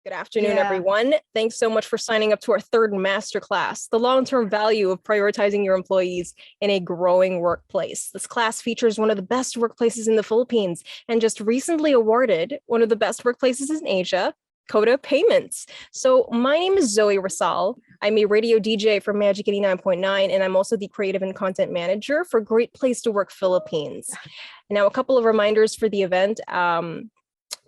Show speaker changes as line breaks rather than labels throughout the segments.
Good afternoon,
Yeah.
everyone. Thanks so much for signing up to our third masterclass, the long-term value of prioritizing your employees in a growing workplace. This class features one of the best workplaces in the Philippines and just recently awarded one of the best workplaces in Asia, Coda Payments. So my name is Zoe Rasal. I'm a radio DJ for Magic 89.9, and I'm also the creative and content manager for Great Place to Work Philippines. Now, a couple of reminders for the event.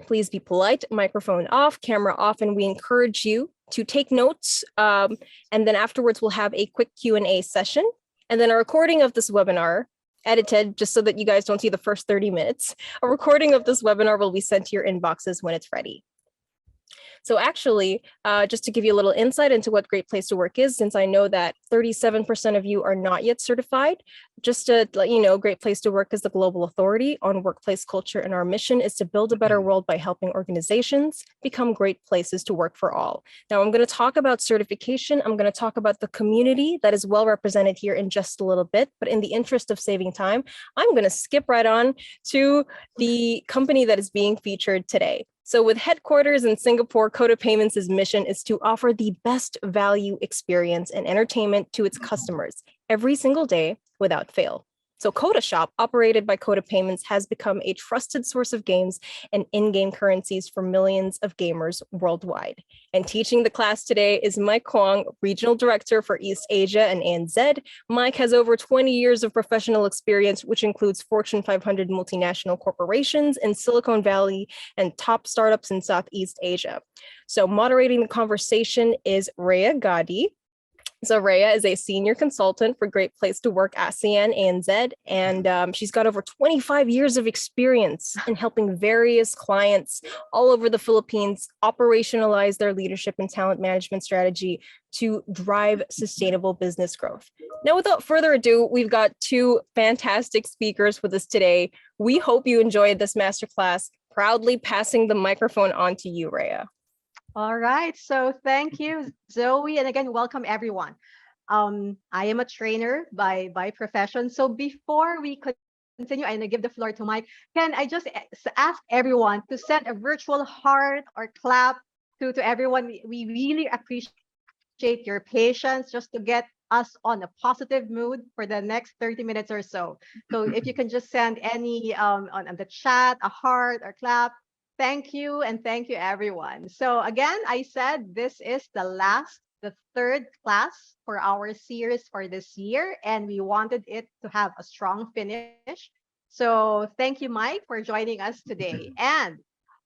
Please be polite, microphone off, camera off, and we encourage you to take notes. And then afterwards, we'll have a quick Q&A session. And then a recording of this webinar, edited just so that you guys don't see the first 30 minutes. A recording of this webinar will be sent to your inboxes when it's ready. So actually, just to give you a little insight into what Great Place to Work is, since I know that 37% of you are not yet certified, just to let you know, Great Place to Work is the global authority on workplace culture, and our mission is to build a better world by helping organizations become great places to work for all. Now, I'm going to talk about certification. I'm going to talk about the community that is well represented here in just a little bit, but in the interest of saving time, I'm going to skip right on to the company that is being featured today. So with headquarters in Singapore, Coda Payments' mission is to offer the best value experience and entertainment to its customers every single day without fail. So Coda Shop, operated by Coda Payments, has become a trusted source of games and in-game currencies for millions of gamers worldwide. And teaching the class today is Mike Kwong, Regional Director for East Asia and ANZ. Mike has over 20 years of professional experience, which includes Fortune 500 multinational corporations in Silicon Valley and top startups in Southeast Asia. So moderating the conversation is Rhea Gadi. So Rhea is a senior consultant for Great Place to Work ASEAN ANZ, and she's got over 25 years of experience in helping various clients all over the Philippines operationalize their leadership and talent management strategy to drive sustainable business growth. Now, without further ado, we've got two fantastic speakers with us today. We hope you enjoyed this masterclass. Proudly passing the microphone on to you, Rhea.
All right. So thank you, Zoe. And again, welcome everyone. I am a trainer by profession. So before we continue, I'm going to give the floor to Mike. Can I just ask everyone to send a virtual heart or clap to everyone? We really appreciate your patience just to get us on a positive mood for the next 30 minutes or so. So if you can just send any on the chat, a heart or clap. Thank you, and thank you, everyone. So again, I said this is the third class for our series for this year, and we wanted it to have a strong finish. So thank you, Mike, for joining us today. And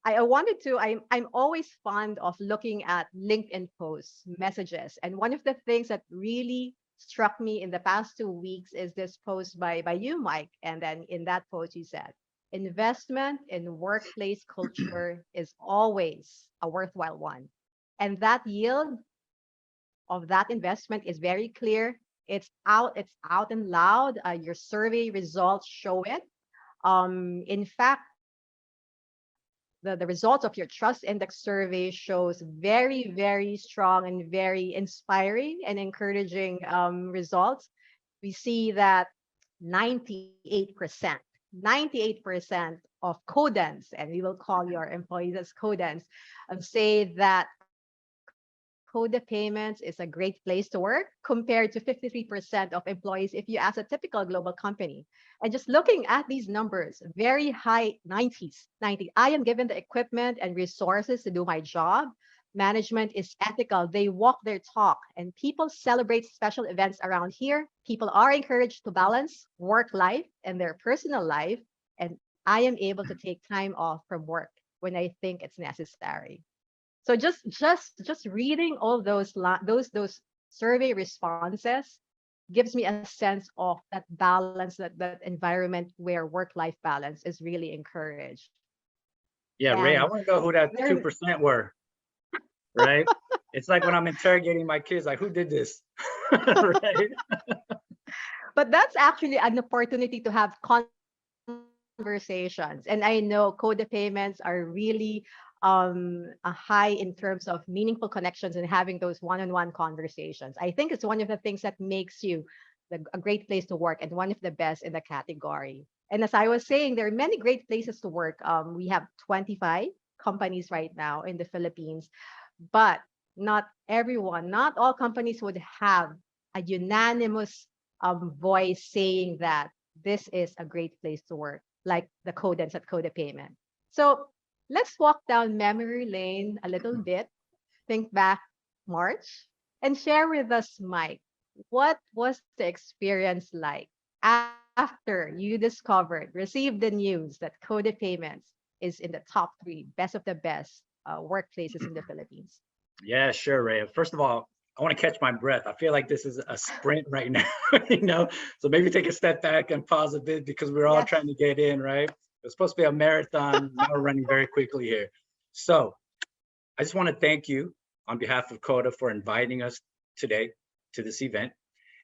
I'm always fond of looking at LinkedIn posts, messages, and one of the things that really struck me in the past 2 weeks is this post by you, Mike. And then in that post, you said, investment in workplace culture is always a worthwhile one. And that yield of that investment is very clear. It's out and loud. Your survey results show it. In fact, the results of your trust index survey shows very, very strong and very inspiring and encouraging results. We see that 98% of Codans, and we will call your employees as Codans, say that Coda Payments is a great place to work compared to 53% of employees if you ask a typical global company. And just looking at these numbers, very high 90s. I am given the equipment and resources to do my job. Management is ethical. They walk their talk, and people celebrate special events around here. People are encouraged to balance work life and their personal life, and I am able to take time off from work when I think it's necessary. So just reading all those survey responses gives me a sense of that balance, that environment where work-life balance is really encouraged.
Yeah, Ray, I want to know who that 2% were. Right? It's like when I'm interrogating my kids, like, who did this? Right?
But that's actually an opportunity to have conversations. And I know Coda Payments are really a high in terms of meaningful connections and having those one-on-one conversations. I think it's one of the things that makes you a great place to work and one of the best in the category. And as I was saying, there are many great places to work. We have 25 companies right now in the Philippines, but not everyone, not all companies would have a unanimous voice saying that this is a great place to work, like the Codans at Coda Payment. So let's walk down memory lane a little bit, think back March, and share with us, Mike, what was the experience like after you discovered, received the news that Coda Payments is in the top 3 best of the best workplaces in the Philippines?
Yeah, sure, Ray. First of all, I want to catch my breath. I feel like this is a sprint right now, So maybe take a step back and pause a bit because we're all
Yes.
trying to get in, right? It's supposed to be a marathon. Now we're running very quickly here. So I just want to thank you on behalf of Coda for inviting us today to this event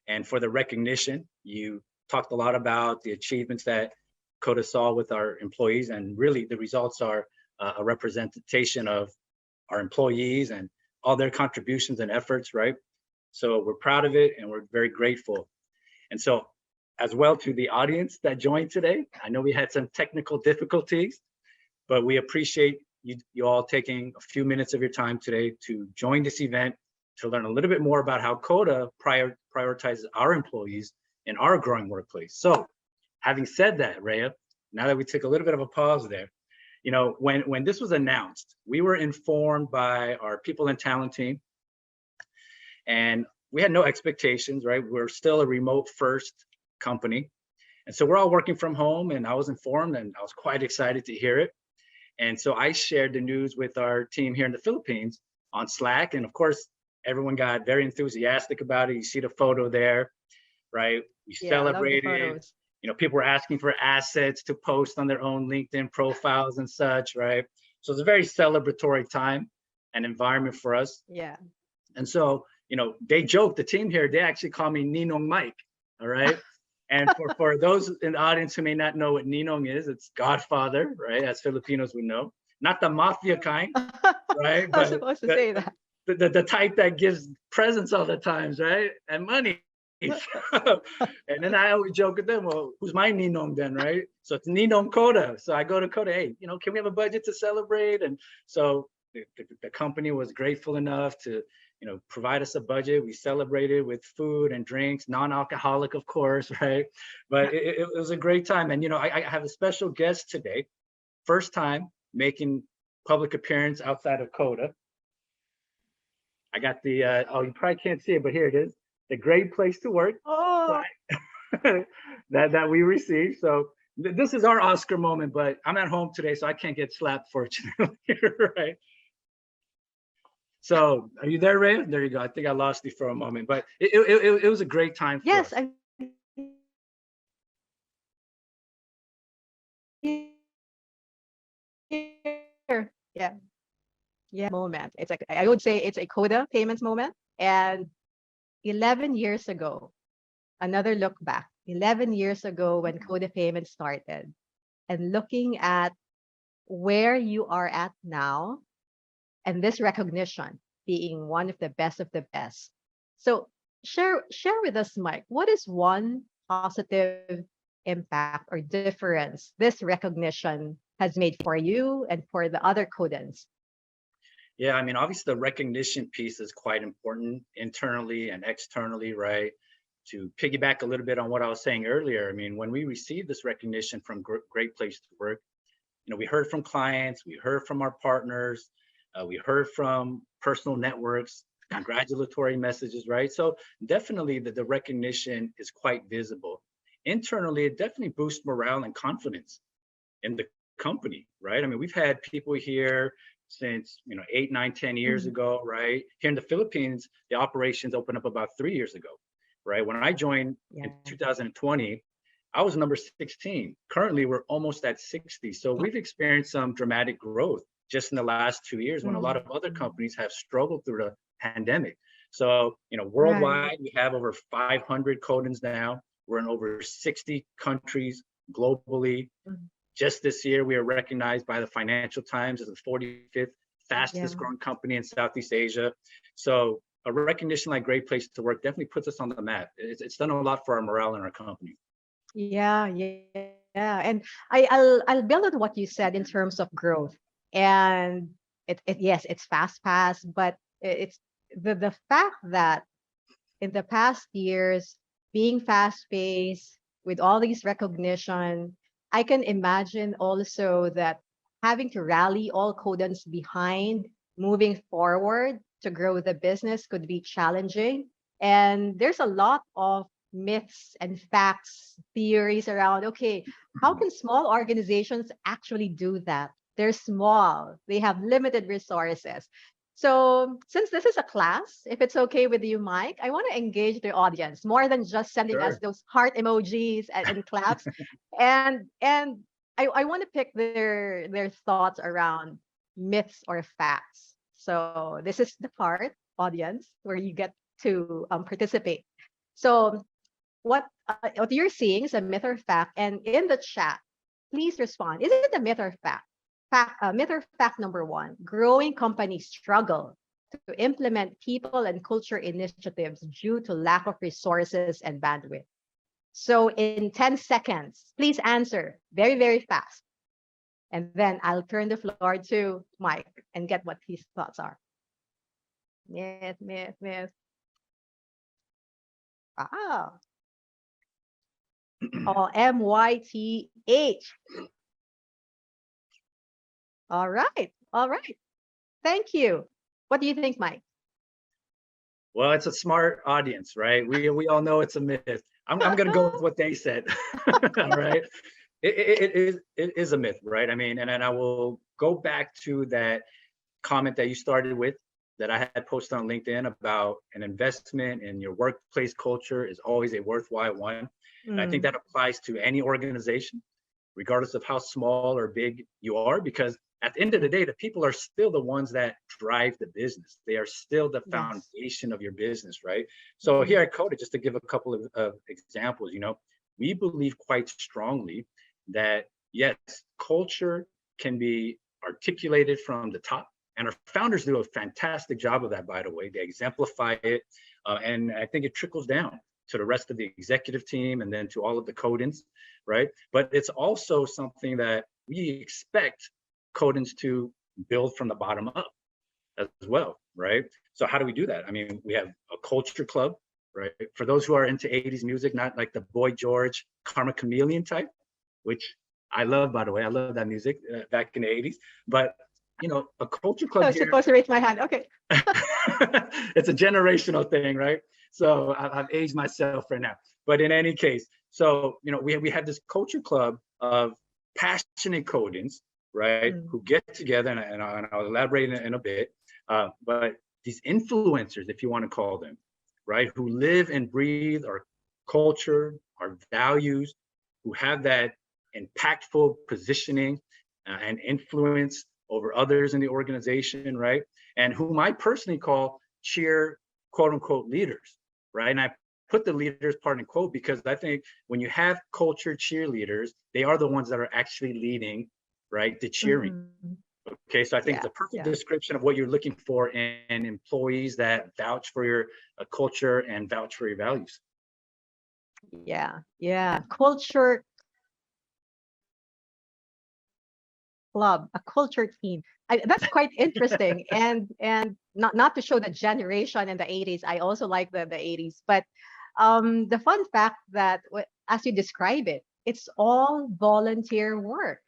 and for the recognition. You talked a lot about the achievements that Coda saw with our employees, and really the results are a representation of our employees and all their contributions and efforts, right? So we're proud of it and we're very grateful. And so as well to the audience that joined today, I know we had some technical difficulties, but we appreciate you all taking a few minutes of your time today to join this event, to learn a little bit more about how Coda prioritizes our employees in our growing workplace. So having said that, Rhea, now that we took a little bit of a pause there, when this was announced, we were informed by our people and talent team, and we had no expectations, right? We're still a remote first company. And so we're all working from home, and I was informed and I was quite excited to hear it. And so I shared the news with our team here in the Philippines on Slack. And of course, everyone got very enthusiastic about it. You see the photo there, right? We celebrated. People were asking for assets to post on their own LinkedIn profiles and such, right? So it's a very celebratory time and environment for us.
Yeah.
And so, they joke, the team here, they actually call me Ninong Mike, all right? And for those in the audience who may not know what Ninong is, it's Godfather, right? As Filipinos would know. Not the mafia kind, right?
I was supposed to say that.
The type that gives presents all the times, right? And money. And then I always joke with them, well, who's my Ninong then, right? So it's Ninong Coda. So I go to Coda, hey, can we have a budget to celebrate? And so the company was grateful enough to, provide us a budget. We celebrated with food and drinks, non-alcoholic, of course, right? But it was a great time. And, I have a special guest today, first time making public appearance outside of Coda. I got the, you probably can't see it, but here it is. The great place to work that we received. So this is our Oscar moment, but I'm at home today, so I can't get slapped, fortunately, right? So are you there, Ray? There you go. I think I lost you for a moment, but it was a great time for us.
Yeah, moment. It's like, I would say it's a Coda Payments moment. And 11 years ago, another look back, 11 years ago when Coda Payments started, and looking at where you are at now, and this recognition being one of the best of the best. So share with us, Mike, what is one positive impact or difference this recognition has made for you and for the other Codans?
Yeah, I mean, obviously the recognition piece is quite important internally and externally, right? To piggyback a little bit on what I was saying earlier, I mean, when we received this recognition from Great Place to Work, we heard from clients, we heard from our partners, we heard from personal networks, congratulatory messages, right? So definitely the recognition is quite visible. Internally, it definitely boosts morale and confidence in the company, right? I mean, we've had people here since 8, 9, 10 years ago, right? Here in the Philippines, the operations opened up about 3 years ago, right? When I joined in 2020, I was number 16. Currently, we're almost at 60. So we've experienced some dramatic growth just in the last 2 years when a lot of other companies have struggled through the pandemic. So, worldwide, we have over 500 Codans now. We're in over 60 countries globally. Just this year, we are recognized by the Financial Times as the 45th fastest growing company in Southeast Asia. So a recognition like Great Place to Work definitely puts us on the map. It's done a lot for our morale in our company.
Yeah. And I'll build on what you said in terms of growth. And yes, it's fast paced, but it's the fact that in the past years, being fast paced with all these recognition, I can imagine also that having to rally all codants behind moving forward to grow the business could be challenging. And there's a lot of myths and facts, theories around, okay, how can small organizations actually do that? They're small, they have limited resources. So, since this is a class, if it's okay with you, Mike, I want to engage the audience more than just sending us
Sure.
those heart emojis and claps. And I want to pick their thoughts around myths or facts. So, this is the part, audience, where you get to participate. So, what you're seeing is a myth or fact, and in the chat, please respond. Is it a myth or fact? Myth or fact number one: growing companies struggle to implement people and culture initiatives due to lack of resources and bandwidth. So, in 10 seconds, please answer very, very fast. And then I'll turn the floor to Mike and get what his thoughts are. Myth, myth, myth. Wow. Oh, MYTH. All right. All right. Thank you. What do you think, Mike?
Well, it's a smart audience, right? We all know it's a myth. I'm gonna go with what they said. All right. It is a myth, right? I mean, and then I will go back to that comment that you started with that I had posted on LinkedIn about an investment in your workplace culture is always a worthwhile one. And I think that applies to any organization, regardless of how small or big you are, because at the end of the day, the people are still the ones that drive the business. They are still the
Yes.
foundation of your business, right? So here at Coda, just to give a couple of examples, we believe quite strongly that yes, culture can be articulated from the top. And our founders do a fantastic job of that, by the way. They exemplify it. And I think it trickles down to the rest of the executive team and then to all of the codants, right? But it's also something that we expect codants to build from the bottom up as well, right? So how do we do that? I mean, we have a culture club, right? For those who are into 80s music, not like the Boy George, Karma Chameleon type, which I love, by the way. I love that music back in the 80s. But, a culture
I
club
was
here,
supposed to raise my hand. Okay.
it's a generational thing, right? So I've aged myself right now. But in any case, so, we have this culture club of passionate codings, right, who get together, and I'll elaborate in a bit, but these influencers, if you want to call them, right, who live and breathe our culture, our values, who have that impactful positioning and influence over others in the organization, right, and whom I personally call cheer, quote unquote, leaders, right? And I put the leaders part in quote because I think when you have culture cheerleaders, they are the ones that are actually leading, right, the cheering. Okay, so I think it's a perfect description of what you're looking for in employees that vouch for your culture and vouch for your values.
Yeah. Culture club, a culture team. That's quite interesting. And not to show the generation in the 80s. I also like the 80s. But the fun fact that as you describe it, it's all volunteer work.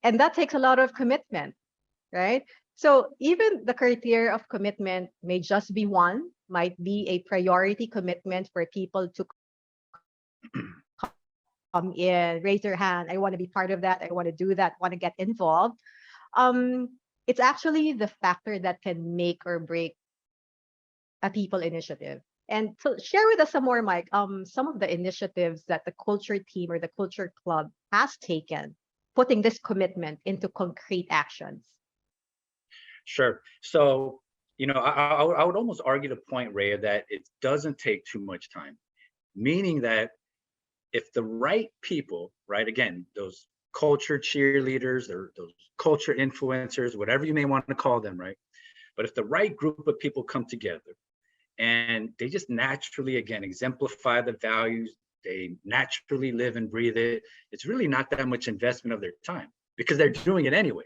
And that takes a lot of commitment, right? So even the criteria of commitment may just be one, might be a priority commitment for people to come in, raise their hand. I want to be part of that. I want to do that. Want to get involved. It's actually the factor that can make or break a people initiative. And so share with us some more, Mike, some of the initiatives that the culture team or the culture club has taken, putting this commitment into concrete actions.
Sure. So, I would almost argue the point, Rhea, that it doesn't take too much time, meaning that if the right people, right, again, those culture cheerleaders or those culture influencers, whatever you may want to call them, right? But if the right group of people come together and they just naturally, again, exemplify the values, they naturally live and breathe it, it's really not that much investment of their time because they're doing it anyway,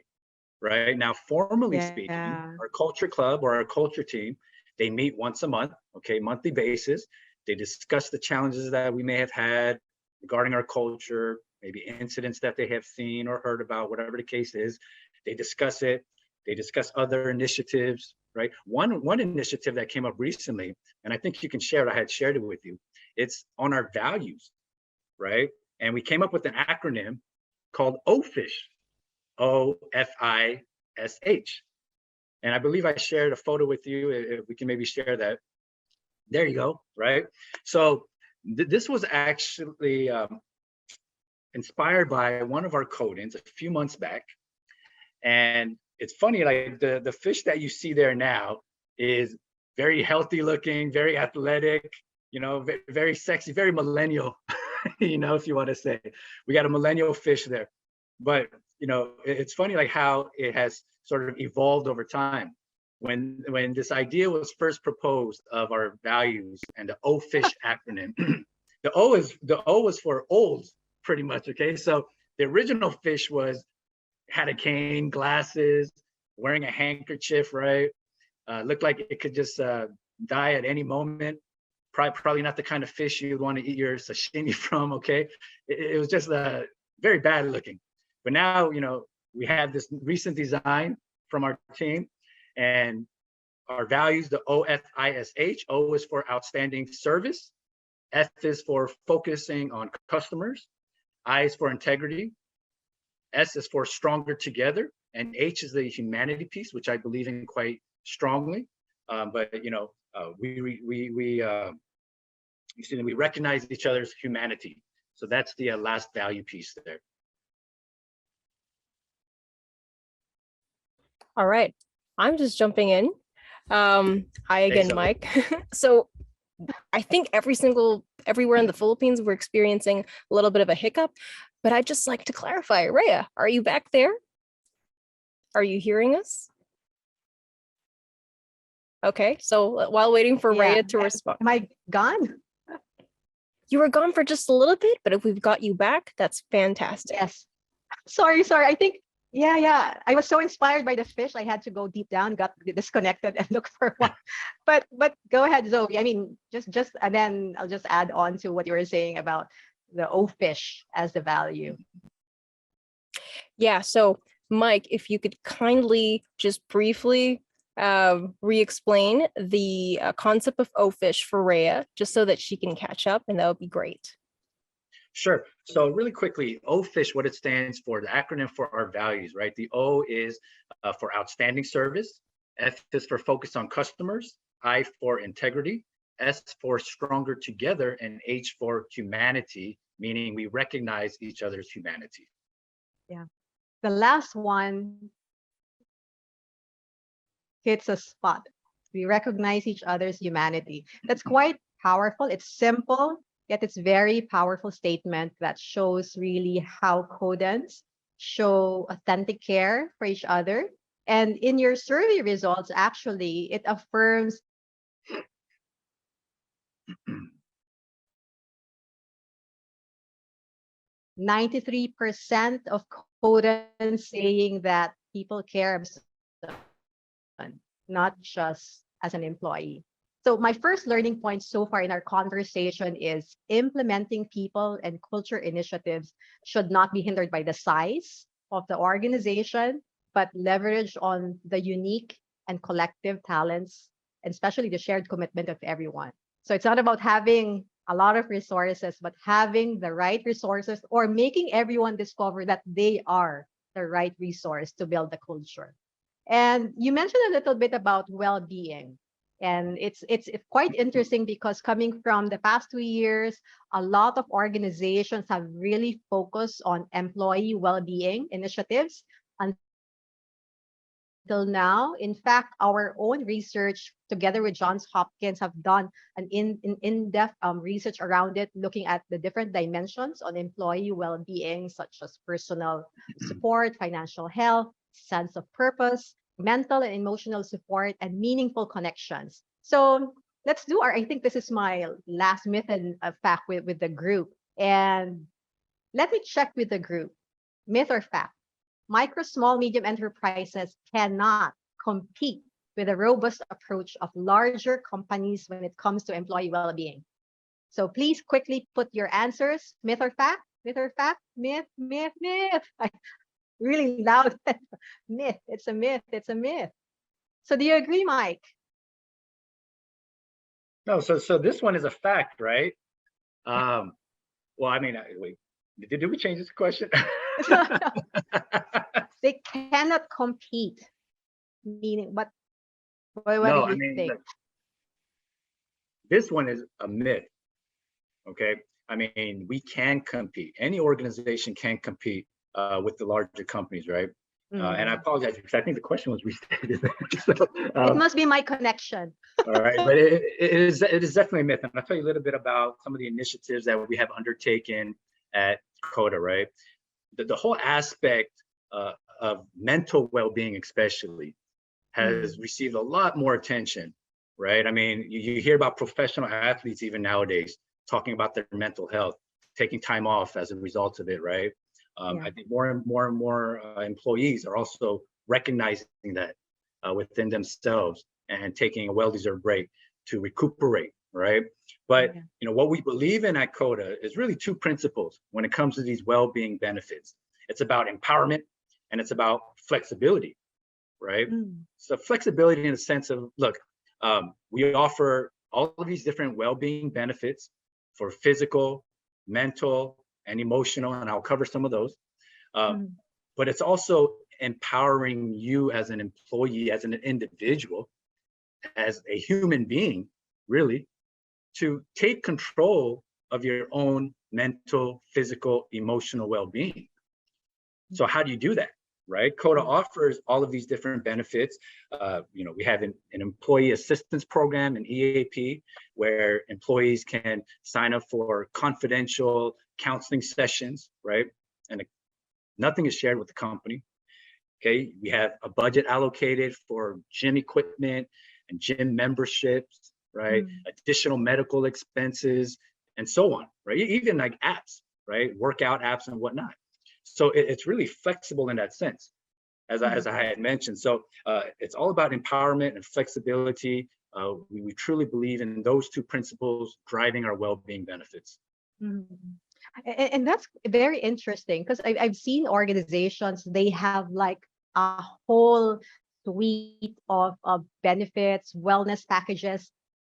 right? Now, formally speaking,
Yeah.
our culture club or our culture team, they meet once a month, okay, monthly basis. They discuss the challenges that we may have had regarding our culture, maybe incidents that they have seen or heard about, whatever the case is. They discuss it. They discuss other initiatives, right? One initiative that came up recently, and I think you can share it, I had shared it with you. It's on our values, right? And we came up with an acronym called OFISH, OFISH. And I believe I shared a photo with you. If we can maybe share that. There you go, right? So this was actually inspired by one of our codings a few months back. And it's funny, like the fish that you see there now is very healthy looking, very athletic, you know, very sexy, very millennial, you know, if you want to say. We got a millennial fish there. But, you know, it's funny like how it has sort of evolved over time. When this idea was first proposed of our values and the OFISH acronym, the O was for old, pretty much. Okay, so the original fish had a cane, glasses, wearing a handkerchief, right? Looked like it could just die at any moment. Probably not the kind of fish you'd want to eat your sashimi from. Okay, it was just very bad looking. But now, you know, we have this recent design from our team, and our values, the OFISH. O is for outstanding service. F is for focusing on customers. I is for integrity. S is for stronger together. And H is the humanity piece, which I believe in quite strongly. But, you know, we recognize each other's humanity. So that's the last value piece there.
All right. I'm just jumping in. Hi again,
Zoe.
Mike. So I think everywhere in the Philippines, we're experiencing a little bit of a hiccup, but I'd just like to clarify. Rhea, are you back there? Are you hearing us? Okay, so while waiting for
Yeah.
Rhea to respond,
Am I gone?
you were gone for just a little bit, but if we've got you back, that's fantastic.
Yes. Sorry. I think, yeah. I was so inspired by the fish. I had to go deep down, got disconnected and look for one. But go ahead, Zoe. I mean, just and then I'll just add on to what you were saying about the O fish as the value.
Yeah, so Mike, if you could kindly just briefly re-explain the concept of OFISH for Rhea, just so that she can catch up, and that would be great.
Sure. So really quickly, OFISH, what it stands for, the acronym for our values, right? The O is for outstanding service. F is for focus on customers. I for integrity. S for stronger together. And H for humanity, meaning we recognize each other's humanity.
Yeah. The last one hits a spot. We recognize each other's humanity. That's quite powerful. It's simple, yet it's very powerful statement that shows really how Codans show authentic care for each other. And in your survey results, actually, it affirms 93% of Codans saying that people care about someone, not just as an employee. So my first learning point so far in our conversation is implementing people and culture initiatives should not be hindered by the size of the organization, but leverage on the unique and collective talents, and especially the shared commitment of everyone. So it's not about having a lot of resources, but having the right resources or making everyone discover that they are the right resource to build the culture. And you mentioned a little bit about well-being. And it's quite interesting because coming from the past 2 years, a lot of organizations have really focused on employee well-being initiatives until now. In fact, our own research together with Johns Hopkins have done an in-depth research around it, looking at the different dimensions on employee well-being, such as personal support, financial health, sense of purpose, mental and emotional support, and meaningful connections. So let's do I think this is my last myth and fact with the group. And let me check with the group. Myth or fact? micro, small, medium enterprises cannot compete with a robust approach of larger companies when it comes to employee well-being. So please quickly put your answers, myth or fact, myth or fact, myth, myth, myth. Really loud. Myth, it's a myth, it's a myth. So do you agree, Mike?
No, so this one is a fact, right? Well, I mean, wait, did we change this question?
They cannot compete. Meaning, what
No,
do
I
you
mean,
think?
look, this one is a myth. Okay, I mean, we can compete. Any organization can compete with the larger companies, right? And I apologize because I think the question was restated. So,
It must be my connection.
all right, but it is definitely a myth. And I'll tell you a little bit about some of the initiatives that we have undertaken at Coda, right? The whole aspect of mental well-being especially has received a lot more attention, right? I mean, you hear about professional athletes even nowadays talking about their mental health, taking time off as a result of it, right? I think more and more employees are also recognizing that within themselves and taking a well-deserved break to recuperate, right? But what we believe in at Coda is really two principles when it comes to these well-being benefits. It's about empowerment and it's about flexibility, right? So flexibility in the sense of, look, we offer all of these different well-being benefits for physical, mental, and emotional, and I'll cover some of those. But it's also empowering you as an employee, as an individual, as a human being, really, to take control of your own mental, physical, emotional well-being. So how do you do that? Right? Coda offers all of these different benefits. We have an employee assistance program, an EAP, where employees can sign up for confidential counseling sessions, right? And nothing is shared with the company. Okay, we have a budget allocated for gym equipment and gym memberships, right? Additional medical expenses and so on, right? Even like apps, right? Workout apps and whatnot. So it's really flexible in that sense, as I had mentioned. So it's all about empowerment and flexibility. We truly believe in those two principles driving our well-being benefits.
And that's very interesting because I've seen organizations, they have like a whole suite of benefits, wellness packages,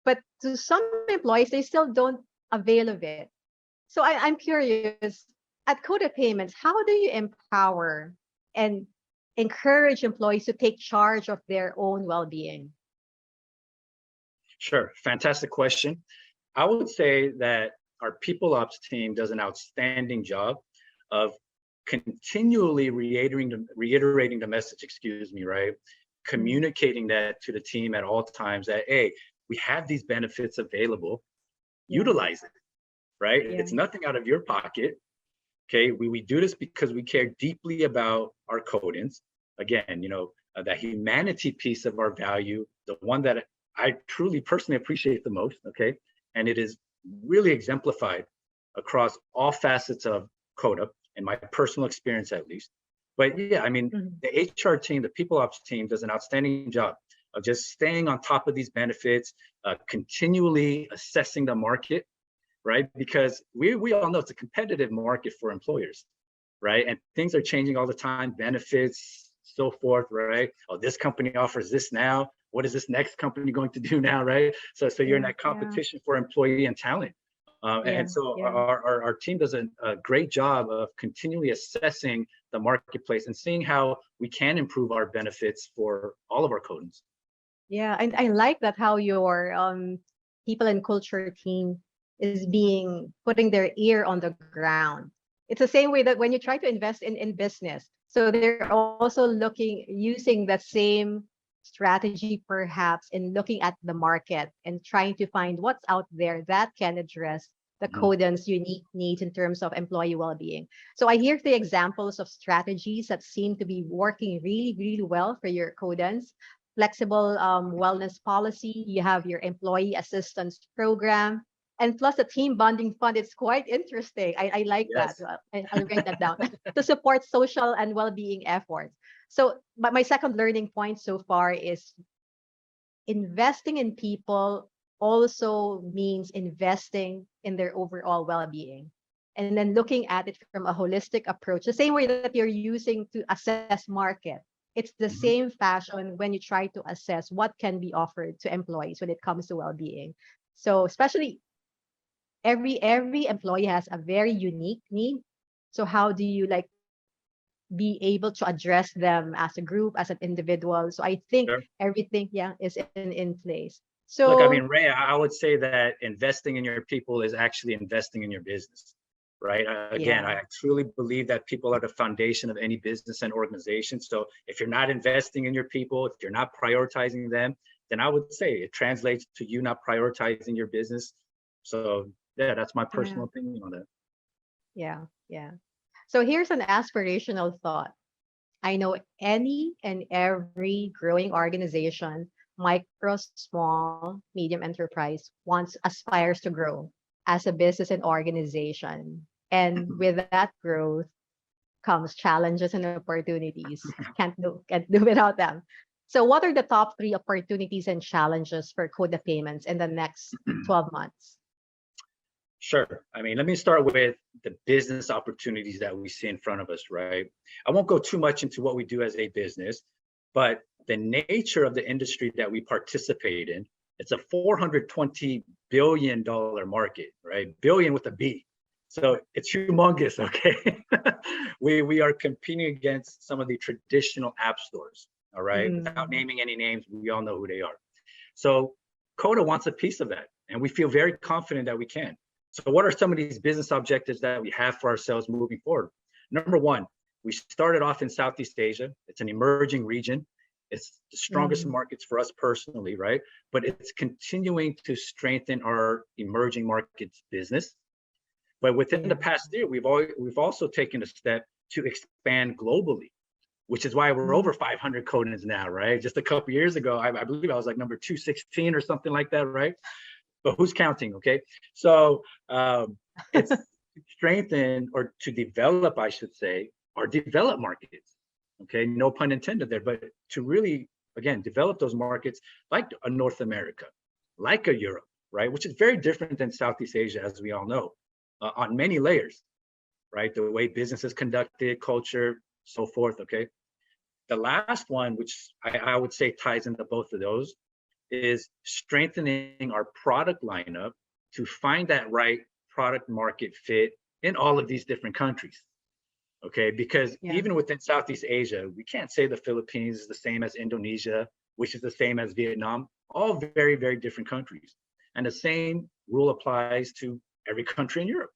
but to some employees, they still don't avail of it. So I'm curious, at Coda Payments, how do you empower and encourage employees to take charge of their own well-being?
Sure, fantastic question. I would say that our people ops team does an outstanding job of continually reiterating the message, right? Communicating that to the team at all times that, hey, we have these benefits available, utilize it, right? It's nothing out of your pocket. Okay, we do this because we care deeply about our codants. Again, that humanity piece of our value, the one that I truly personally appreciate the most, okay? And it is really exemplified across all facets of Coda, in my personal experience at least. But yeah, I mean, the HR team, the people ops team does an outstanding job of just staying on top of these benefits, continually assessing the market, right? Because we all know it's a competitive market for employers, right? And things are changing all the time, benefits, so forth, right? Oh, this company offers this now. What is this next company going to do now, right? So you're in that competition for employee and talent. And so our team does a great job of continually assessing the marketplace and seeing how we can improve our benefits for all of our codants.
Yeah, and I like that how your people and culture team is putting their ear on the ground. It's the same way that when you try to invest in business, so they're also using the same strategy perhaps in looking at the market and trying to find what's out there that can address the Codans' unique needs in terms of employee well-being. So I hear the examples of strategies that seem to be working really, really well for your Codans. Flexible wellness policy, you have your employee assistance program, And plus the team bonding fund, it's quite interesting. I like that.
Yes.
I'll write that down to support social and well-being efforts. So, but my second learning point so far is investing in people also means investing in their overall well-being. And then looking at it from a holistic approach, the same way that you're using to assess market. It's the
Mhm.
same fashion when you try to assess what can be offered to employees when it comes to well-being. So especially every employee has a very unique need. So how do you like be able to address them as a group, as an individual? So I think
Sure.
everything, yeah, is in place.
Look, I
So
mean, Ray, I would say that investing in your people is actually investing in your business, right? Again,
yeah,
I truly believe that people are the foundation of any business and organization. So if you're not investing in your people, if you're not prioritizing them, then I would say it translates to you not prioritizing your business. So yeah, that's my
yeah,
personal opinion on that.
yeah. So here's an aspirational thought. I know any and every growing organization, micro, small, medium enterprise, wants aspires to grow as a business and organization. And with that growth comes challenges and opportunities. Can't do without them. So what are the top three opportunities and challenges for Coda Payments in the next 12 months?
Sure. I mean, let me start with the business opportunities that we see in front of us, right? I won't go too much into what we do as a business, but the nature of the industry that we participate in, it's a $420 billion market, right? Billion with a B. So it's humongous, okay? We are competing against some of the traditional app stores, all right? Without
Mm,
naming any names, we all know who they are. So Coda wants a piece of that, and we feel very confident that we can. So what are some of these business objectives that we have for ourselves moving forward? Number one, we started off in Southeast Asia. It's an emerging region. It's the strongest
mm,
markets for us personally, right? But it's continuing to strengthen our emerging markets business. But within the
yeah.
past year, we've also taken a step to expand globally, which is why we're
Mm,
over 500 codings now, right? Just a couple years ago, I believe I was like number 216 or something like that, right? But who's counting? Okay, so it's strengthen or to develop, I should say, or develop markets. Okay, no pun intended there, but to really again develop those markets like a North America, like a Europe, right, which is very different than Southeast Asia, as we all know, on many layers, right? The way business is conducted, culture, so forth. Okay, the last one, which I would say ties into both of those, is strengthening our product lineup to find that right product market fit in all of these different countries. Okay, because
yeah.
even within Southeast Asia, we can't say the Philippines is the same as Indonesia, which is the same as Vietnam, all very, very different countries. And the same rule applies to every country in Europe,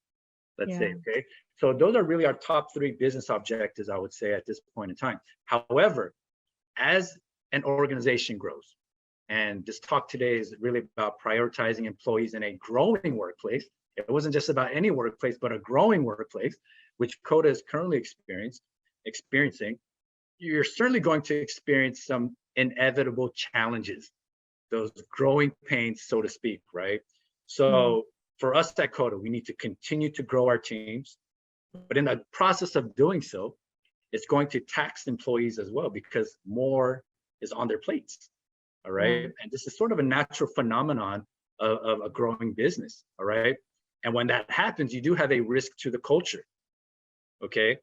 let's say,
Yeah.
okay? So those are really our top three business objectives, I would say, at this point in time. However, as an organization grows, and this talk today is really about prioritizing employees in a growing workplace. It wasn't just about any workplace, but a growing workplace, which Coda is currently experiencing. You're certainly going to experience some inevitable challenges, those growing pains, so to speak, right?
Mm,
So for us at Coda, we need to continue to grow our teams. But in the process of doing so, it's going to tax employees as well because more is on their plates. All
yeah.
right. And this is sort of a natural phenomenon of a growing business. All right. And when that happens, you do have a risk to the culture. Okay.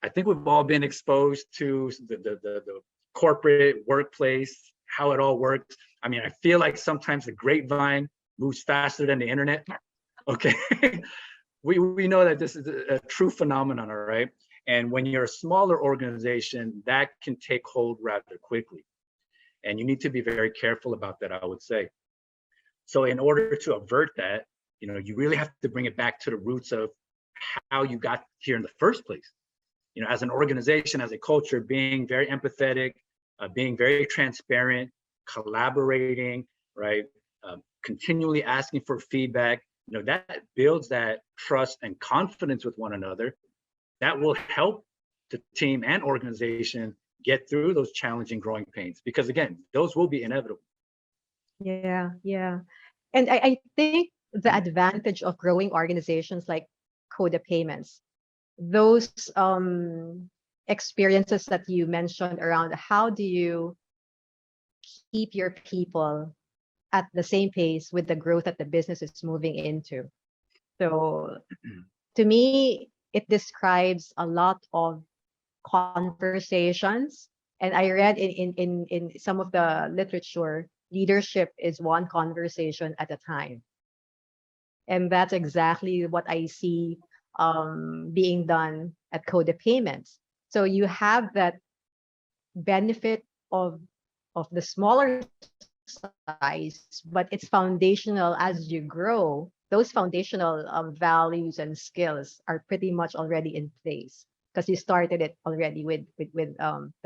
I think we've all been exposed to the corporate workplace, how it all works. I mean, I feel like sometimes the grapevine moves faster than the internet. Okay. we know that this is a true phenomenon. All right. And when you're a smaller organization, that can take hold rather quickly. And you need to be very careful about that, I would say. So in order to avert that, you really have to bring it back to the roots of how you got here in the first place. As an organization, as a culture, being very empathetic, being very transparent, collaborating, right? Continually asking for feedback, that builds that trust and confidence with one another. That will help the team and organization get through those challenging growing pains, because again, those will be inevitable.
Yeah. And I think the advantage of growing organizations like Coda Payments, those experiences that you mentioned around how do you keep your people at the same pace with the growth that the business is moving into. So to me, it describes a lot of conversations. And I read in some of the literature, leadership is one conversation at a time. And that's exactly what I see being done at Coda Payments. So you have that benefit of the smaller size, but it's foundational as you grow. Those foundational values and skills are pretty much already in place because you started it already with the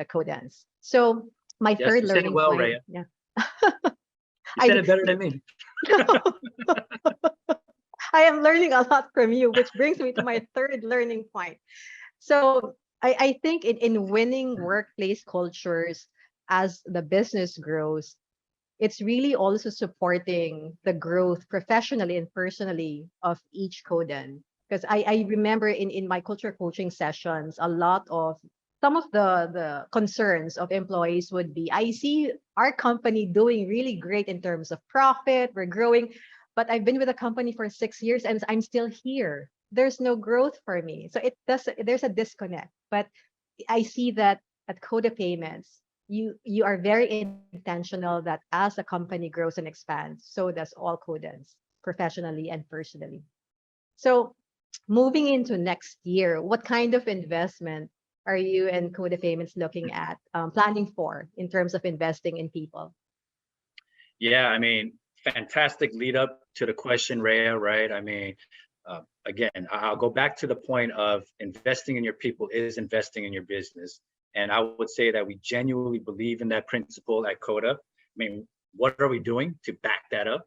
Codance. So my
Yes,
third
you said it
learning
well,
point,
Raya.
yeah,
You said
I
it better than me.
I am learning a lot from you, which brings me to my third learning point. So I think in winning workplace cultures as the business grows, it's really also supporting the growth professionally and personally of each Coden. Because I remember in my culture coaching sessions, a lot of some of the concerns of employees would be, I see our company doing really great in terms of profit, we're growing, but I've been with the company for 6 years and I'm still here. There's no growth for me. So there's a disconnect. But I see that at Coda Payments, you are very intentional that as the company grows and expands, so does all Codans, professionally and personally. So moving into next year, what kind of investment are you and Coda Payments looking at, planning for in terms of investing in people?
Yeah, I mean, fantastic lead up to the question, Rhea, right? I mean, again, I'll go back to the point of investing in your people is investing in your business. And I would say that we genuinely believe in that principle at Coda. I mean, what are we doing to back that up,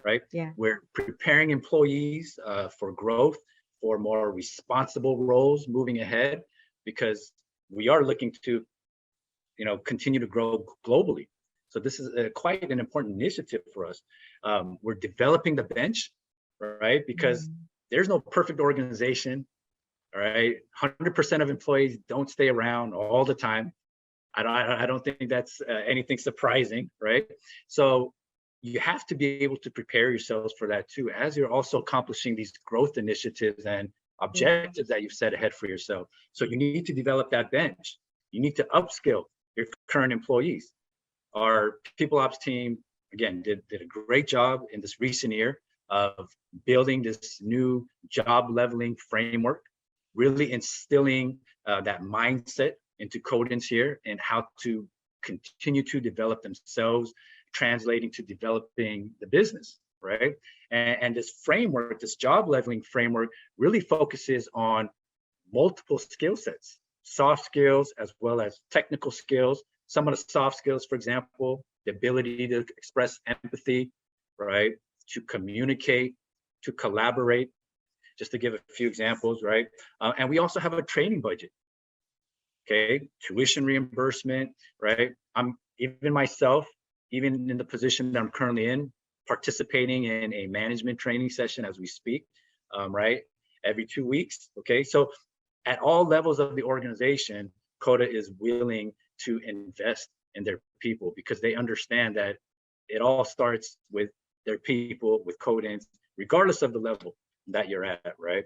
right?
Yeah.
We're preparing employees for growth, for more responsible roles moving ahead, because we are looking to, continue to grow globally. So this is quite an important initiative for us. We're developing the bench, right? Because there's no perfect organization, all right? 100% of employees don't stay around all the time. I don't think that's anything surprising, right? So you have to be able to prepare yourselves for that too, as you're also accomplishing these growth initiatives and objectives that you've set ahead for yourself. So you need to develop that bench. You need to upskill your current employees. Our people ops team, again, did a great job in this recent year of building this new job leveling framework, really instilling that mindset into Codans here and how to continue to develop themselves, translating to developing the business, right? And this framework, this job leveling framework, really focuses on multiple skill sets, soft skills as well as technical skills. Some of the soft skills, for example, the ability to express empathy, right? To communicate, to collaborate, just to give a few examples, right? And we also have a training budget, okay? Tuition reimbursement, right? I'm even myself, even in the position that I'm currently in, participating in a management training session as we speak, right? Every 2 weeks, okay? So at all levels of the organization, Coda is willing to invest in their people because they understand that it all starts with their people, with Codans, regardless of the level that you're at, right?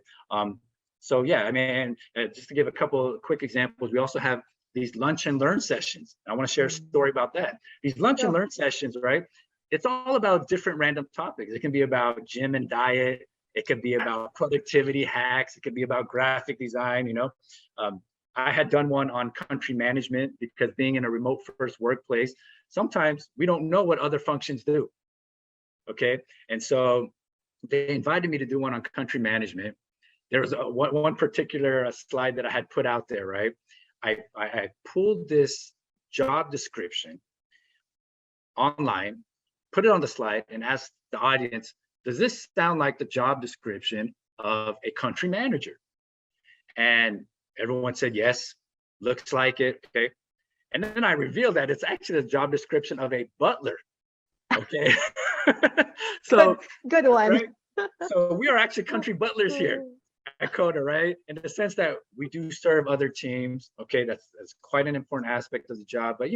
So yeah, I mean, just to give a couple of quick examples, we also have these lunch and learn sessions. I want to share a story about that. These lunch and learn sessions, right? It's all about different random topics. It can be about gym and diet. It could be about productivity hacks. It could be about graphic design, I had done one on country management because being in a remote first workplace, sometimes we don't know what other functions do, okay? And so they invited me to do one on country management. There was one particular slide that I had put out there, right? I pulled this job description online, put it on the slide and asked the audience, does this sound like the job description of a country manager? And everyone said, yes, looks like it, okay? And then I revealed that it's actually the job description of a butler, okay? So,
Good one.
right? So we are actually country butlers here at Coda, right? In the sense that we do serve other teams. Okay, that's quite an important aspect of the job. But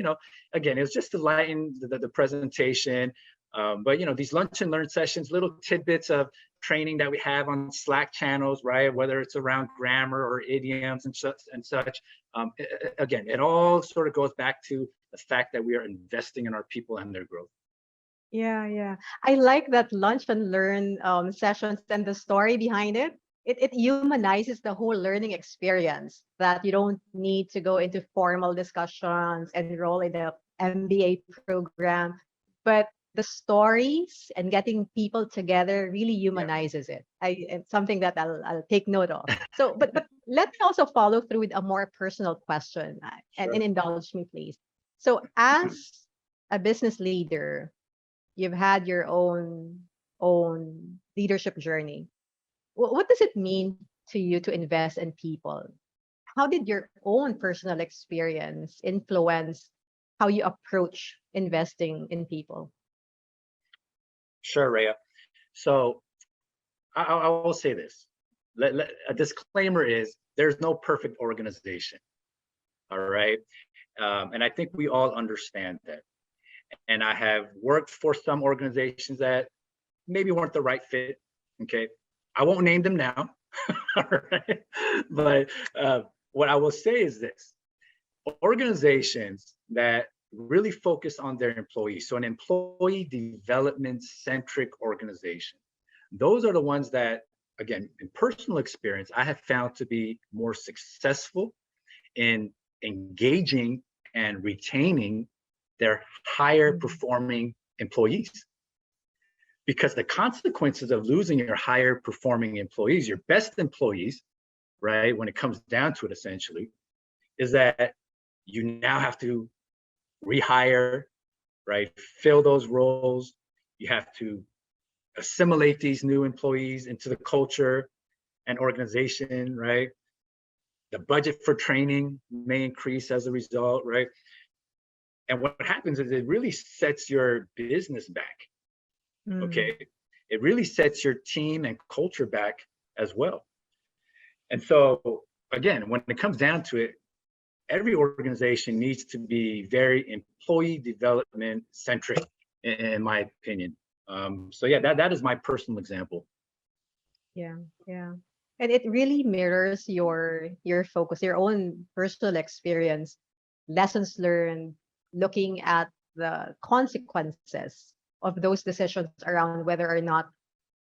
again, it's just to lighten the presentation. But these lunch and learn sessions, little tidbits of training that we have on Slack channels, right? Whether it's around grammar or idioms and such. Again, it all sort of goes back to the fact that we are investing in our people and their growth.
Yeah. I like that lunch and learn sessions and the story behind it. It humanizes the whole learning experience, that you don't need to go into formal discussions, enroll in the MBA program, but the stories and getting people together really humanizes it. It's something that I'll take note of. So, but let me also follow through with a more personal question, and indulge me, please. So, as a business leader, you've had your own leadership journey. What does it mean to you to invest in people? How did your own personal experience influence how you approach investing in people?
Sure, Rhea. So I will say this. A disclaimer is there's no perfect organization. All right. And I think we all understand that. And I have worked for some organizations that maybe weren't the right fit. Okay. I won't name them now. All right. But what I will say is this: organizations that really focus on their employees, so an employee development centric organization, those are the ones that, again, in personal experience, I have found to be more successful in engaging and retaining their higher performing employees. Because the consequences of losing your higher performing employees, your best employees, right, when it comes down to it, essentially, is that you now have to rehire, right, fill those roles. You have to assimilate these new employees into the culture and organization, right? The budget for training may increase as a result, right? And what happens is it really sets your business back. Okay. It really sets your team and culture back as well. And so, again, when it comes down to it, every organization needs to be very employee development centric, in my opinion. So yeah, that is my personal example.
Yeah. And it really mirrors your focus, your own personal experience, lessons learned, looking at the consequences of those decisions around whether or not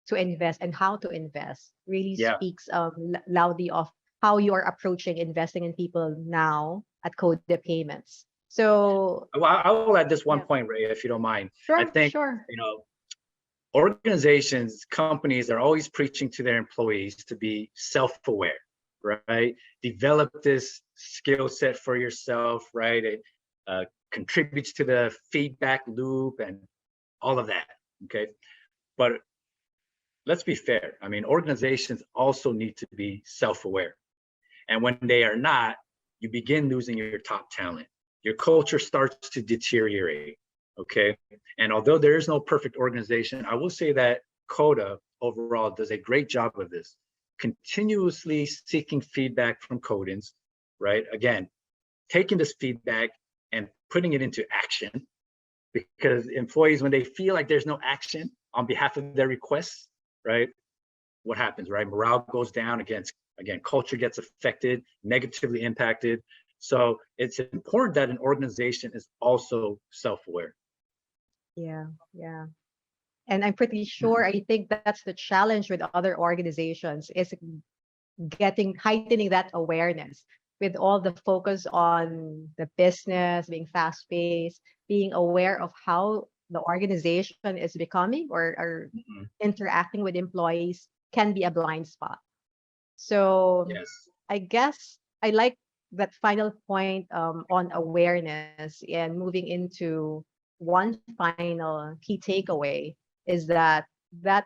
to invest and how to invest really
Yeah.
speaks loudly of how you are approaching investing in people now at Coda Payments. So
Well, I will add this one
Yeah.
point, Ray, if you don't mind.
sure,
I think,
sure.
Organizations, companies are always preaching to their employees to be self-aware, right? Develop this skill set for yourself, right? It contributes to the feedback loop and all of that, okay? But let's be fair. I mean, organizations also need to be self-aware. And when they are not, you begin losing your top talent. Your culture starts to deteriorate, okay? And although there is no perfect organization, I will say that Coda overall does a great job of this, continuously seeking feedback from Codans, right? Again, taking this feedback and putting it into action, because employees, when they feel like there's no action on behalf of their requests, right? What happens, right? Morale goes down. Again, culture gets affected, negatively impacted. So it's important that an organization is also self-aware.
Yeah. And I'm pretty sure, I think that's the challenge with other organizations, is heightening that awareness with all the focus on the business being fast-paced, being aware of how the organization is becoming or interacting with employees can be a blind spot. So
Yes.
I guess I like that final point on awareness, and moving into one final key takeaway is that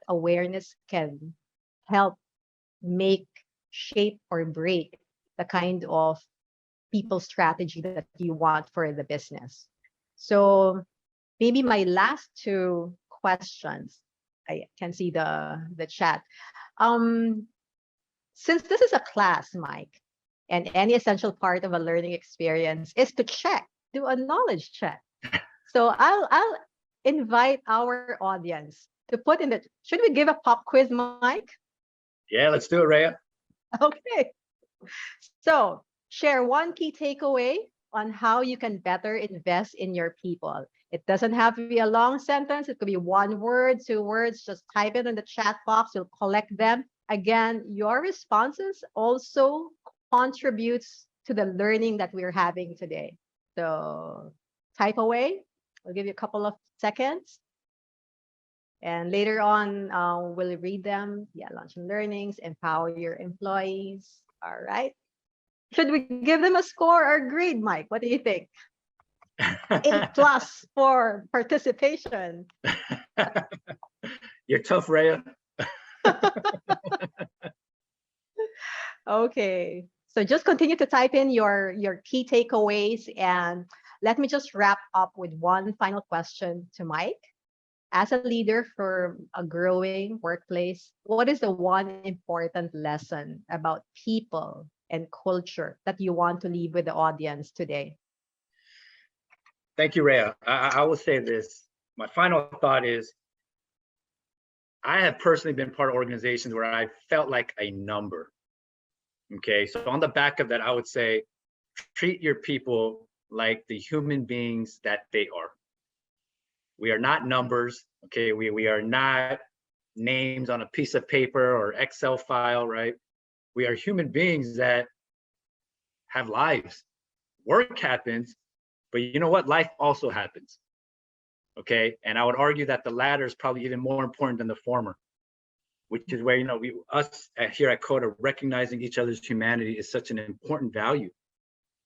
awareness can help make, shape, or break the kind of people strategy that you want for the business. So maybe my last two questions. I can see the chat. Since this is a class, Mike, and any essential part of a learning experience is to check, do a knowledge check. So I'll invite our audience to put in the. Should we give a pop quiz, Mike?
Yeah, let's do it, Rhea.
Okay. So share one key takeaway on how you can better invest in your people. It doesn't have to be a long sentence. It could be 1 word, 2 words. Just type it in the chat box. We'll collect them. Again, your responses also contributes to the learning that we're having today. So type away. I'll give you a couple of seconds. And later on, we'll read them. Yeah, launch and learnings, empower your employees. All right. Should we give them a score or grade, Mike? What do you think? A+ for participation.
You're tough, Rhea.
Okay. So just continue to type in your key takeaways, and let me just wrap up with one final question to Mike. As a leader for a growing workplace, what is the one important lesson about people and culture that you want to leave with the audience today?
Thank you, Rhea. I will say this. My final thought is, I have personally been part of organizations where I felt like a number. Okay, so on the back of that, I would say, treat your people like the human beings that they are. We are not numbers, okay? We are not names on a piece of paper or Excel file, right? We are human beings that have lives. Work happens, but you know what? Life also happens, okay? And I would argue that the latter is probably even more important than the former, which is where, us here at Coda, recognizing each other's humanity is such an important value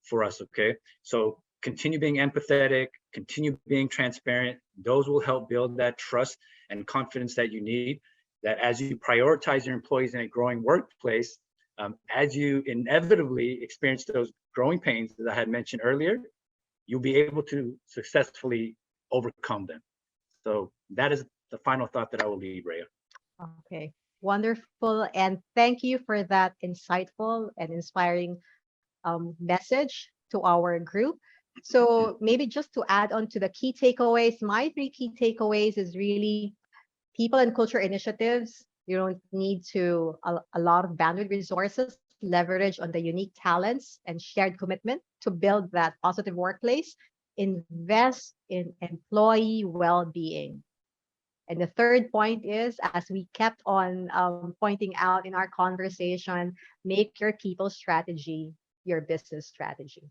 for us, okay? So continue being empathetic, continue being transparent. Those will help build that trust and confidence that you need, that as you prioritize your employees in a growing workplace, as you inevitably experience those growing pains that I had mentioned earlier, you'll be able to successfully overcome them. So that is the final thought that I will leave, Rhea.
Okay, wonderful. And thank you for that insightful and inspiring message to our group. So maybe just to add on to the key takeaways, my 3 key takeaways is really people and culture initiatives. You don't need to a lot of bandwidth resources, leverage on the unique talents and shared commitment to build that positive workplace. Invest in employee well-being. And the third point is, as we kept on pointing out in our conversation, make your people strategy your business strategy.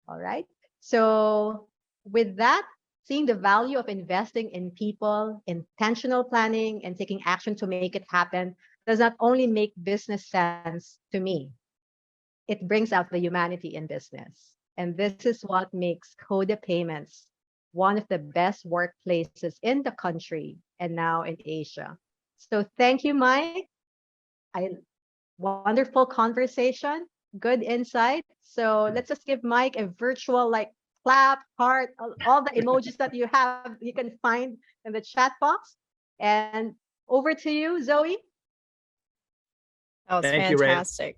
All right. So with that, seeing the value of investing in people, intentional planning, and taking action to make it happen does not only make business sense to me, it brings out the humanity in business. And this is what makes Coda Payments one of the best workplaces in the country and now in Asia. So thank you, Mike. Wonderful conversation, good insight. So let's just give Mike a virtual clap, heart, all the emojis that you can find in the chat box. And over to you, Zoe.
That was fantastic.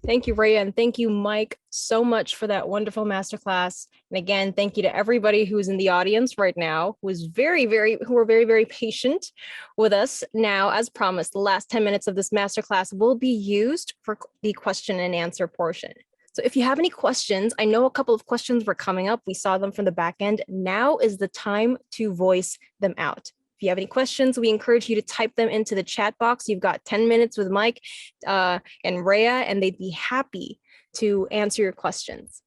Thank you, Rhea, and thank you, Mike, so much for that wonderful masterclass. And again, thank you to everybody who's in the audience right now, who were very, very patient with us. Now, as promised, the last 10 minutes of this masterclass will be used for the question and answer portion. So if you have any questions, I know a couple of questions were coming up. We saw them from the back end. Now is the time to voice them out. If you have any questions, we encourage you to type them into the chat box. You've got 10 minutes with Mike and Rhea, and they'd be happy to answer your questions.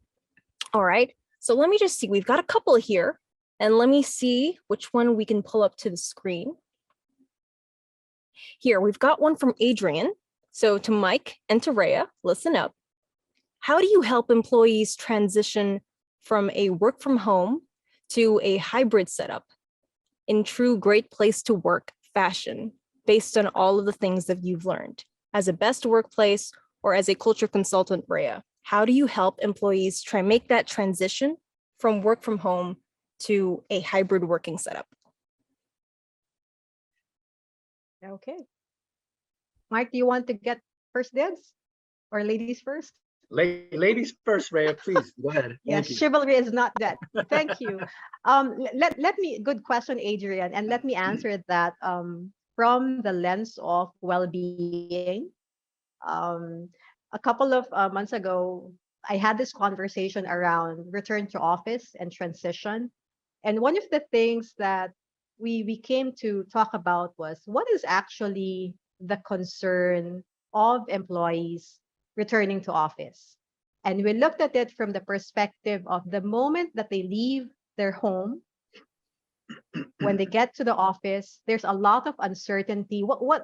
All right, so let me just see. We've got a couple here, and let me see which one we can pull up to the screen. Here, we've got one from Adrian. So to Mike and to Rhea, listen up. How do you help employees transition from a work from home to a hybrid setup in true great place to work fashion, based on all of the things that you've learned as a best workplace or as a culture consultant, Rhea? How do you help employees make that transition from work from home to a hybrid working setup?
Okay. Mike, do you want to get first dibs or ladies first?
Ladies first, Rhea, please go ahead.
Yes,
Thank you.
chivalry is not dead. Thank you. Let me, good question, Adrian, and let me answer that from the lens of well-being. Um, a couple of months ago, I had this conversation around return to office and transition. And one of the things that we came to talk about was what is actually the concern of employees returning to office. And we looked at it from the perspective of the moment that they leave their home, when they get to the office, there's a lot of uncertainty. What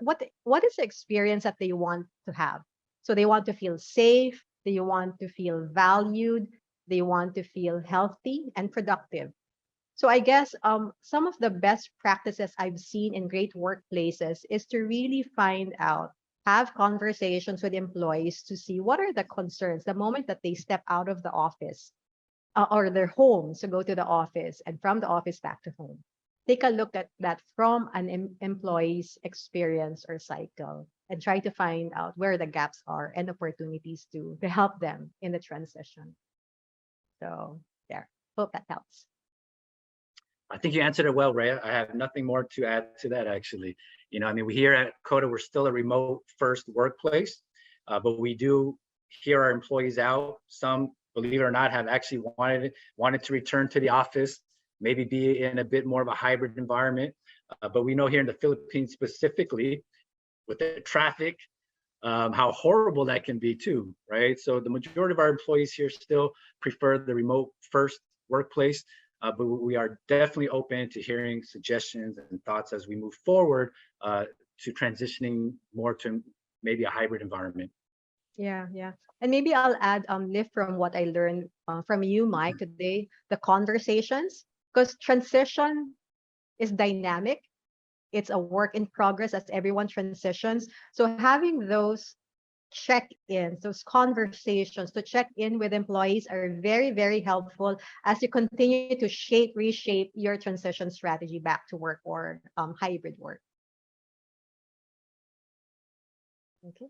is the experience that they want to have? So they want to feel safe, they want to feel valued, they want to feel healthy and productive. So I guess some of the best practices I've seen in great workplaces is to really find out, have conversations with employees to see what are the concerns the moment that they step out of the office or their homes to go to the office and from the office back to home. Take a look at that from an employee's experience or cycle and try to find out where the gaps are and opportunities to help them in the transition. So there, hope that helps.
I think you answered it well, Rhea. I have nothing more to add to that, actually. You know, I mean, we here at Coda, we're still a remote first workplace, but we do hear our employees out. Some, believe it or not, have actually wanted to return to the office, maybe be in a bit more of a hybrid environment. But we know here in the Philippines specifically, with the traffic, how horrible that can be too, right? So the majority of our employees here still prefer the remote first workplace. But we are definitely open to hearing suggestions and thoughts as we move forward to transitioning more to maybe a hybrid environment.
Yeah, yeah. And maybe I'll add lift from what I learned from you, Mike, today, the conversations, because transition is dynamic. It's a work in progress as everyone transitions. So having those check-ins, those conversations to check in with employees are very, very helpful as you continue to reshape your transition strategy back to work or hybrid work. Okay,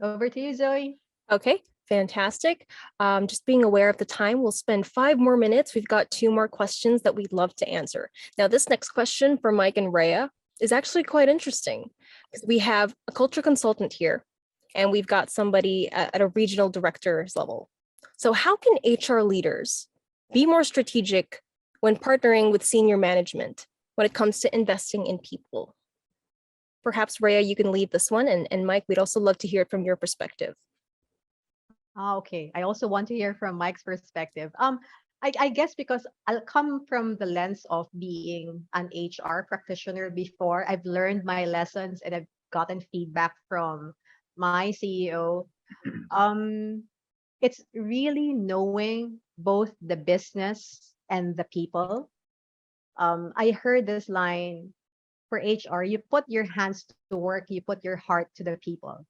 over to you, Zoe.
Okay, fantastic. Just being aware of the time, we'll spend 5 more minutes. We've got 2 more questions that we'd love to answer. Now, this next question for Mike and Rhea is actually quite interesting because we have a culture consultant here and we've got somebody at a regional director's level. So how can HR leaders be more strategic when partnering with senior management when it comes to investing in people? Perhaps, Rhea, you can lead this one, and Mike, we'd also love to hear it from your perspective.
Okay, I also want to hear from Mike's perspective. I guess because I'll come from the lens of being an HR practitioner before. I've learned my lessons and I've gotten feedback from my CEO. It's really knowing both the business and the people. I heard this line for HR: you put your hands to work, you put your heart to the people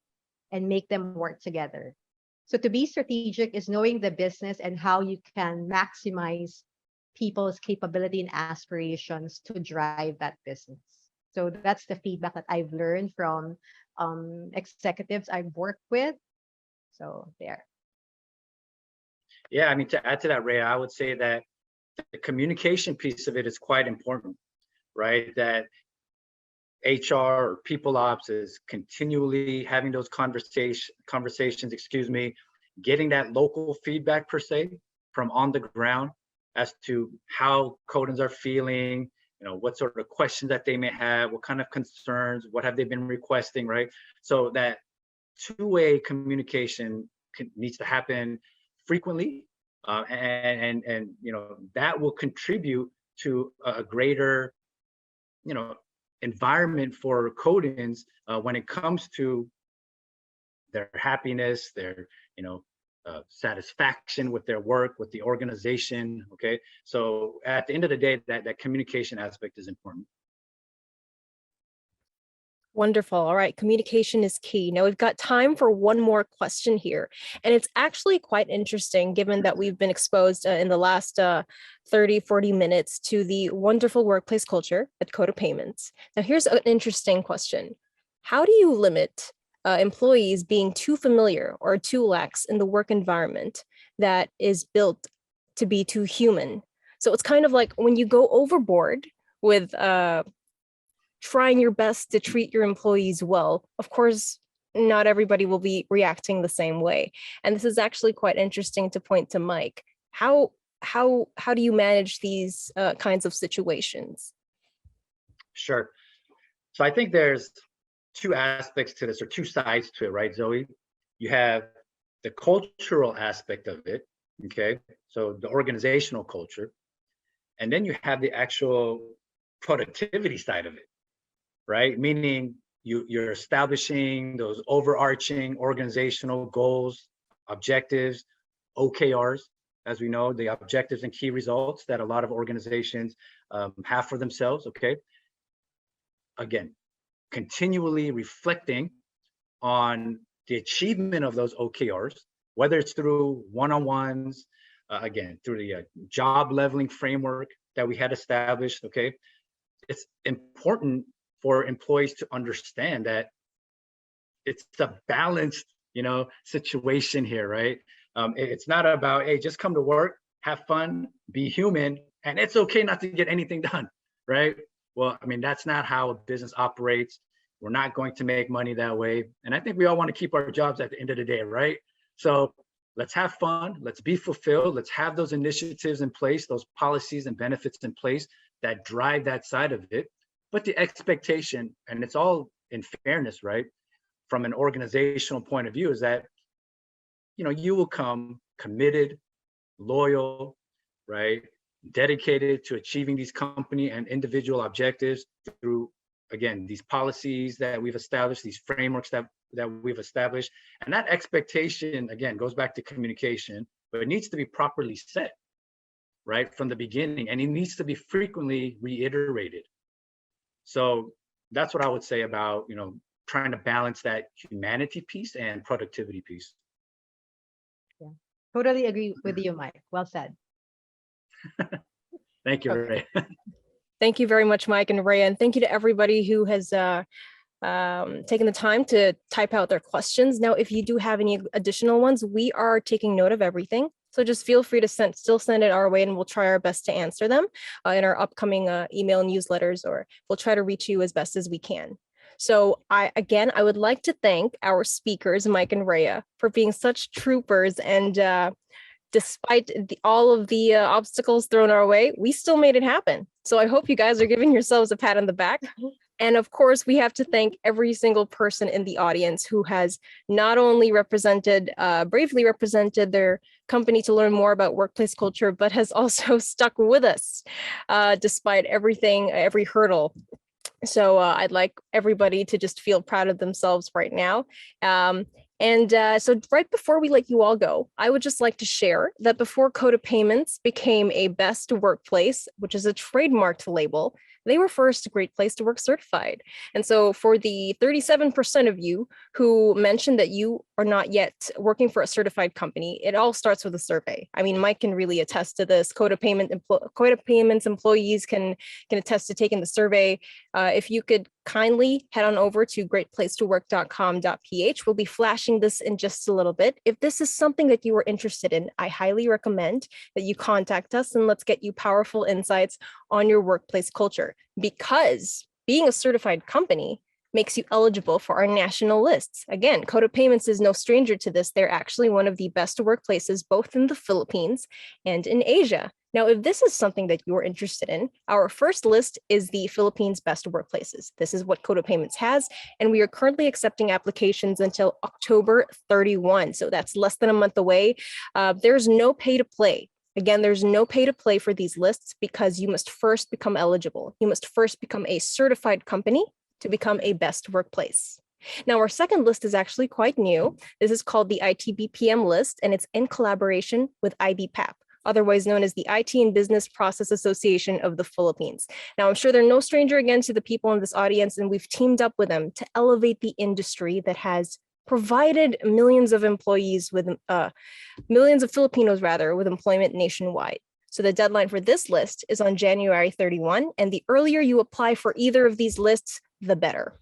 and make them work together. So to be strategic is knowing the business and how you can maximize people's capability and aspirations to drive that business. So that's the feedback that I've learned from executives I've worked with. So there.
Yeah, I mean, to add to that, Ray, I would say that the communication piece of it is quite important, right? That HR or people ops is continually having those conversations, getting that local feedback per se from on the ground as to how Codans are feeling, what sort of questions that they may have, what kind of concerns, what have they been requesting, right? So that two-way communication needs to happen frequently, and that will contribute to a greater, environment for Codans when it comes to their happiness, their satisfaction with their work, with the organization. Okay, so at the end of the day, that communication aspect is important.
Wonderful. All right. Communication is key. Now we've got time for one more question here. And it's actually quite interesting given that we've been exposed in the last 30, 40 minutes to the wonderful workplace culture at Coda Payments. Now here's an interesting question. how do you limit employees being too familiar or too lax in the work environment that is built to be too human? So it's kind of like when you go overboard with trying your best to treat your employees well, of course, not everybody will be reacting the same way. And this is actually quite interesting to point to Mike. How do you manage these kinds of situations?
Sure. So I think there's two aspects to this, or two sides to it, right, Zoe? You have the cultural aspect of it, okay? So the organizational culture. And then you have the actual productivity side of it, right? Meaning you're establishing those overarching organizational goals, objectives, OKRs, as we know, the objectives and key results that a lot of organizations have for themselves, okay? Again, continually reflecting on the achievement of those OKRs, whether it's through one-on-ones, again, through the job leveling framework that we had established, okay? It's important for employees to understand that it's a balanced, situation here, right? It's not about, hey, just come to work, have fun, be human, and it's okay not to get anything done, right? Well, I mean, that's not how a business operates. We're not going to make money that way. And I think we all want to keep our jobs at the end of the day, right? So let's have fun, let's be fulfilled, let's have those initiatives in place, those policies and benefits in place that drive that side of it. But the expectation, and it's all in fairness, right? From an organizational point of view, is that, you will come committed, loyal, right? Dedicated to achieving these company and individual objectives through, again, these policies that we've established, these frameworks that we've established. And that expectation, again, goes back to communication, but it needs to be properly set, right, from the beginning, and it needs to be frequently reiterated. So that's what I would say about, trying to balance that humanity piece and productivity piece.
Yeah, totally agree with you, Mike. Well said.
Thank you,
Okay.
Ray.
Thank you very much, Mike and Ray, and thank you to everybody who has taken the time to type out their questions. Now, if you do have any additional ones, we are taking note of everything. So just feel free to still send it our way, and we'll try our best to answer them in our upcoming email newsletters, or we'll try to reach you as best as we can. So I would like to thank our speakers, Mike and Rhea, for being such troopers, and despite all of the obstacles thrown our way, we still made it happen. So I hope you guys are giving yourselves a pat on the back. And of course, we have to thank every single person in the audience who has not only bravely represented their company to learn more about workplace culture, but has also stuck with us despite everything, every hurdle. So I'd like everybody to just feel proud of themselves right now. So right before we let you all go, I would just like to share that before Coda Payments became a best workplace, which is a trademarked label, they were first Great Place to Work certified. And so for the 37% of you who mentioned that you are not yet working for a certified company, it all starts with a survey. I mean, Mike can really attest to this. Coda Payments employees can attest to taking the survey. If you could kindly head on over to greatplacetowork.com.ph. We'll be flashing this in just a little bit. If this is something that you are interested in, I highly recommend that you contact us, and let's get you powerful insights on your workplace culture, because being a certified company makes you eligible for our national lists. Again, Coda Payments is no stranger to this. They're actually one of the best workplaces, both in the Philippines and in Asia. Now, if this is something that you're interested in, our first list is the Philippines Best Workplaces. This is what Coda Payments has, and we are currently accepting applications until October 31. So that's less than a month away. There's no pay to play. Again, there's no pay to play for these lists, because you must first become eligible. You must first become a certified company to become a best workplace. Now, our second list is actually quite new. This is called the ITBPM list, and it's in collaboration with IBPAP, otherwise known as the IT and Business Process Association of the Philippines. Now, I'm sure they're no stranger again to the people in this audience, and we've teamed up with them to elevate the industry that has provided millions of employees with, millions of Filipinos rather, with employment nationwide. So the deadline for this list is on January 31, and the earlier you apply for either of these lists, the better.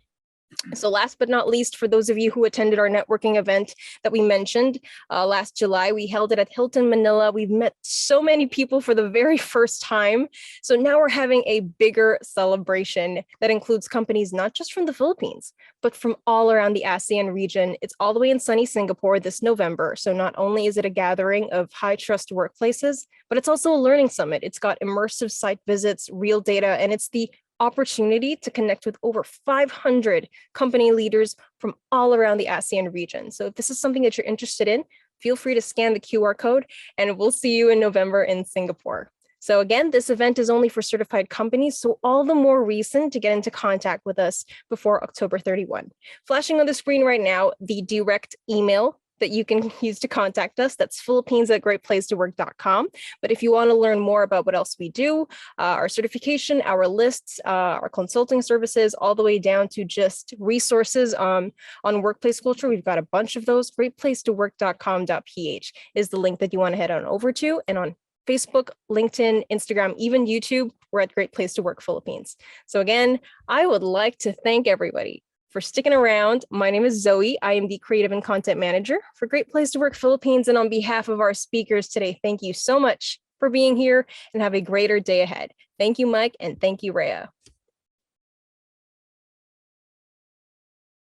So last but not least, for those of you who attended our networking event that we mentioned last July, we held it at Hilton Manila. We've met so many people for the very first time. So now we're having a bigger celebration that includes companies not just from the Philippines, but from all around the ASEAN region. It's all the way in sunny Singapore this November. So not only is it a gathering of high trust workplaces, but it's also a learning summit. It's got immersive site visits, real data, and it's the opportunity to connect with over 500 company leaders from all around the ASEAN region. So if this is something that you're interested in, feel free to scan the QR code and we'll see you in November in Singapore. So again, this event is only for certified companies, so all the more reason to get into contact with us before October 31. Flashing on the screen right now, the direct email that you can use to contact us. That's Philippines@greatplacetowork.com. But if you want to learn more about what else we do, our certification, our lists, our consulting services, all the way down to just resources on workplace culture, we've got a bunch of those. Greatplacetowork.com.ph is the link that you want to head on over to. And on Facebook, LinkedIn, Instagram, even YouTube, we're at Great Place to Work Philippines. So again, I would like to thank everybody for sticking around. My name is Zoe. I am the Creative and Content Manager for Great Place to Work Philippines. And on behalf of our speakers today, thank you so much for being here and have a greater day ahead. Thank you, Mike, and thank you, Rhea.